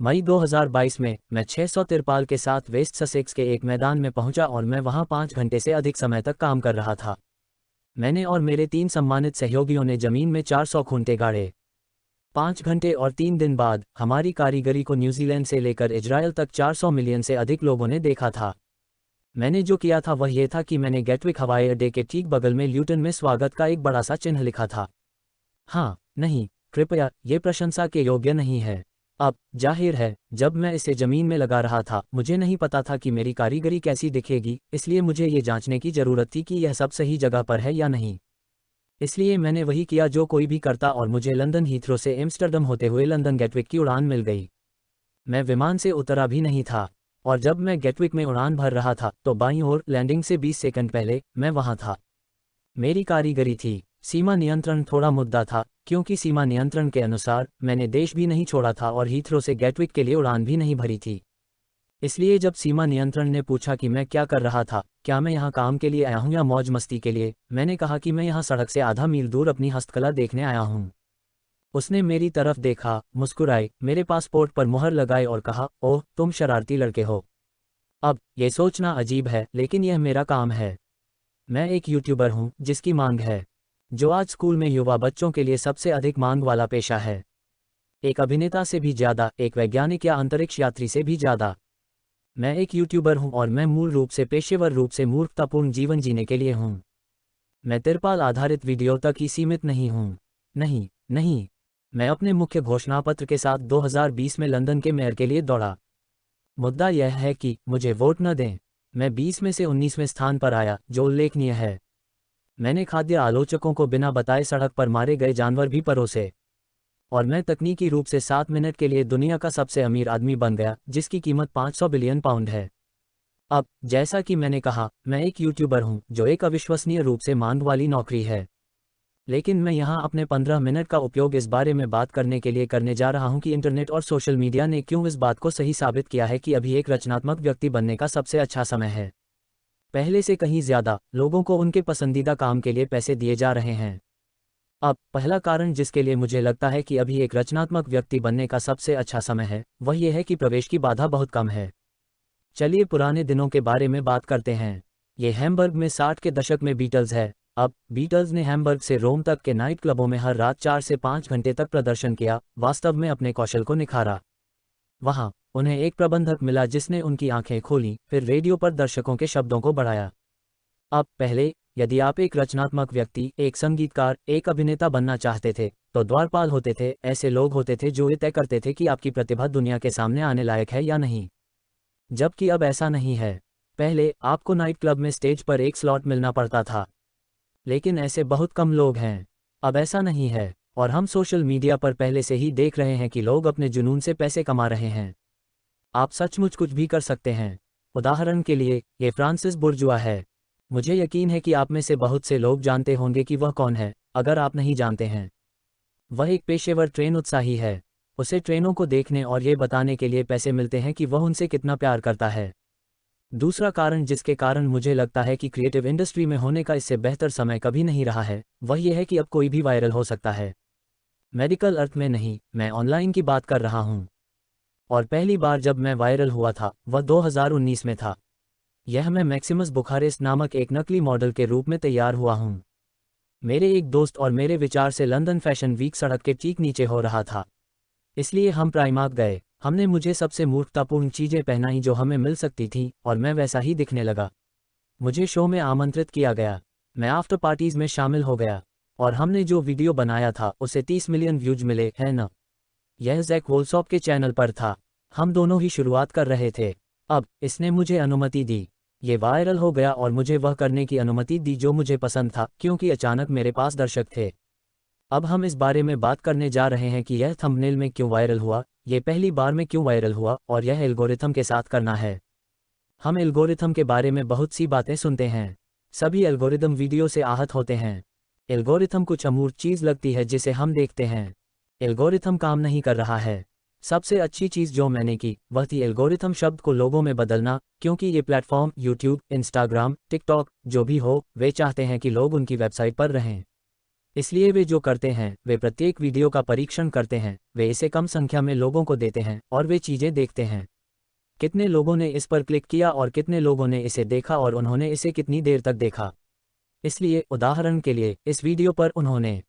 मई 2022 में मैं 600 तिरपाल के साथ वेस्ट ससेक्स के एक मैदान में पहुंचा और मैं वहां 5 घंटे से अधिक समय तक काम कर रहा था। मैंने और मेरे 3 सम्मानित सहयोगियों ने जमीन में 400 खूंटे गाड़े। 5 घंटे और 3 दिन बाद हमारी कारीगरी को न्यूजीलैंड से लेकर इजराइल तक 400 मिलियन से अधिक लोगों ने देखा था। मैंने जो किया था वह यह था कि मैंने गेटविक हवाई अड्डे के ठीक बगल में ल्यूटन में स्वागत का एक बड़ा सा चिन्ह लिखा था। हाँ, नहीं, कृपया, ये प्रशंसा के योग्य नहीं है। अब जाहिर है, जब मैं इसे जमीन में लगा रहा था मुझे नहीं पता था कि मेरी कारीगरी कैसी दिखेगी, इसलिए मुझे ये जांचने की ज़रूरत थी कि यह सब सही जगह पर है या नहीं। इसलिए मैंने वही किया जो कोई भी करता और मुझे लंदन हीथ्रो से एम्स्टर्डम होते हुए लंदन गेटविक की उड़ान मिल गई। मैं विमान से उतरा भी नहीं था और जब मैं गेटविक में उड़ान भर रहा था तो बाईं ओर लैंडिंग से 20 सेकंड पहले मैं वहां था। मेरी कारीगरी थी। सीमा नियंत्रण थोड़ा मुद्दा था क्योंकि सीमा नियंत्रण के अनुसार मैंने देश भी नहीं छोड़ा था और हीथ्रो से गेटविक के लिए उड़ान भी नहीं भरी थी। इसलिए जब सीमा नियंत्रण ने पूछा कि मैं क्या कर रहा था, क्या मैं यहाँ काम के लिए आया हूँ या मौज मस्ती के लिए, मैंने कहा कि मैं यहाँ सड़क से आधा मील दूर अपनी हस्तकला देखने आया हूँ। उसने मेरी तरफ देखा, मुस्कुराए, मेरे पासपोर्ट पर मुहर लगाए और कहा, ओह, तुम शरारती लड़के हो। अब ये सोचना अजीब है लेकिन यह मेरा काम है। मैं एक यूट्यूबर हूँ जिसकी मांग है, जो आज स्कूल में युवा बच्चों के लिए सबसे अधिक मांग वाला पेशा है। एक अभिनेता से भी ज़्यादा, एक वैज्ञानिक या अंतरिक्ष यात्री से भी ज़्यादा। मैं एक यूट्यूबर हूं और मैं मूल रूप से पेशेवर रूप से मूर्खतापूर्ण जीवन जीने के लिए हूं। मैं तिरपाल आधारित वीडियो तक ही सीमित नहीं हूं। नहीं, नहीं। मैं अपने मुख्य घोषणापत्र के साथ 2020 में लंदन के मेयर के लिए दौड़ा। मुद्दा यह है कि मुझे वोट न दें। मैं 20 में से 19वें स्थान पर आया, जो उल्लेखनीय है। मैंने खाद्य आलोचकों को बिना बताए सड़क पर मारे गए जानवर भी परोसे। और मैं तकनीकी रूप से 7 मिनट के लिए दुनिया का सबसे अमीर आदमी बन गया, जिसकी कीमत 500 बिलियन पाउंड है। अब जैसा कि मैंने कहा, मैं एक यूट्यूबर हूं, जो एक अविश्वसनीय रूप से मांग वाली नौकरी है। लेकिन मैं यहां अपने 15 मिनट का उपयोग इस बारे में बात करने के लिए करने जा रहा हूं कि इंटरनेट और सोशल मीडिया ने क्यों इस बात को सही साबित किया है कि अभी एक रचनात्मक व्यक्ति बनने का सबसे अच्छा समय है। पहले से कहीं ज्यादा लोगों को उनके पसंदीदा काम के लिए पैसे दिए जा रहे हैं। अब पहला कारण जिसके लिए मुझे लगता है कि अभी एक रचनात्मक व्यक्ति बनने का सबसे अच्छा समय है, वह यह है कि प्रवेश की बाधा बहुत कम है। चलिए पुराने दिनों के बारे में बात करते हैं। ये हैम्बर्ग में 60 के दशक में बीटल्स है। अब बीटल्स ने हैम्बर्ग से रोम तक के नाइट क्लबों में हर रात 4 से 5 घंटे तक प्रदर्शन किया, वास्तव में अपने कौशल को निखारा। वहां उन्हें एक प्रबंधक मिला जिसने उनकी आंखें खोली, फिर रेडियो पर दर्शकों के शब्दों को बढ़ाया। अब पहले, यदि आप एक रचनात्मक व्यक्ति, एक संगीतकार, एक अभिनेता बनना चाहते थे, तो द्वारपाल होते थे, ऐसे लोग होते थे जो ये तय करते थे कि आपकी प्रतिभा दुनिया के सामने आने लायक है या नहीं। जबकि अब ऐसा नहीं है। पहले आपको नाइट क्लब में स्टेज पर एक स्लॉट मिलना पड़ता था, लेकिन ऐसे बहुत कम लोग हैं। अब ऐसा नहीं है, और हम सोशल मीडिया पर पहले से ही देख रहे हैं कि लोग अपने जुनून से पैसे कमा रहे हैं। आप सचमुच कुछ भी कर सकते हैं। उदाहरण के लिए, ये फ्रांसिस बुर्जुआ है। मुझे यकीन है कि आप में से बहुत से लोग जानते होंगे कि वह कौन है। अगर आप नहीं जानते हैं, वह एक पेशेवर ट्रेन उत्साही है। उसे ट्रेनों को देखने और ये बताने के लिए पैसे मिलते हैं कि वह उनसे कितना प्यार करता है। दूसरा कारण जिसके कारण मुझे लगता है कि क्रिएटिव इंडस्ट्री में होने का इससे बेहतर समय कभी नहीं रहा है, वह यह है कि अब कोई भी वायरल हो सकता है। मेडिकल अर्थ में नहीं, मैं ऑनलाइन की बात कर रहा हूँ। और पहली बार जब मैं वायरल हुआ था वह 2019 में था। यह मैं मैक्सिमस बुखारेस्ट नामक एक नकली मॉडल के रूप में तैयार हुआ हूँ। मेरे एक दोस्त और मेरे विचार से लंदन फैशन वीक सड़क के ठीक नीचे हो रहा था। इसलिए हम प्राइमार्क गए। हमने मुझे सबसे मूर्खतापूर्ण चीज़ें पहनाई जो हमें मिल सकती थीं और मैं वैसा ही दिखने लगा। मुझे शो में आमंत्रित किया गया। मैं आफ्टर पार्टीज में शामिल हो गया। और हमने जो वीडियो बनाया था उसे 30 मिलियन व्यूज मिले, है ना? यह जैक वोल्सॉप के चैनल पर था। हम दोनों ही शुरुआत कर रहे थे। अब इसने मुझे अनुमति दी। ये वायरल हो गया और मुझे वह करने की अनुमति दी जो मुझे पसंद था, क्योंकि अचानक मेरे पास दर्शक थे। अब हम इस बारे में बात करने जा रहे हैं कि यह थंबनेल में क्यों वायरल हुआ, ये पहली बार में क्यों वायरल हुआ, और यह एल्गोरिथम के साथ करना है। हम एल्गोरिथम के बारे में बहुत सी बातें सुनते हैं। सभी एल्गोरिथम वीडियो से आहत होते हैं। एल्गोरिथम कुछ अमूर्त चीज़ लगती है जिसे हम देखते हैं। एल्गोरिथम काम नहीं कर रहा है। सबसे अच्छी चीज़ जो मैंने की वह थी एल्गोरिथम शब्द को लोगों में बदलना, क्योंकि ये प्लेटफॉर्म यूट्यूब, इंस्टाग्राम, टिकटॉक, जो भी हो, वे चाहते हैं कि लोग उनकी वेबसाइट पर रहें। इसलिए वे जो करते हैं वे प्रत्येक वीडियो का परीक्षण करते हैं, वे इसे कम संख्या में लोगों को देते हैं और वे चीजें देखते हैं। कितने लोगों ने इस पर क्लिक किया और कितने लोगों ने इसे देखा और उन्होंने इसे कितनी देर तक देखा। इसलिए उदाहरण के लिए इस वीडियो पर उन्होंने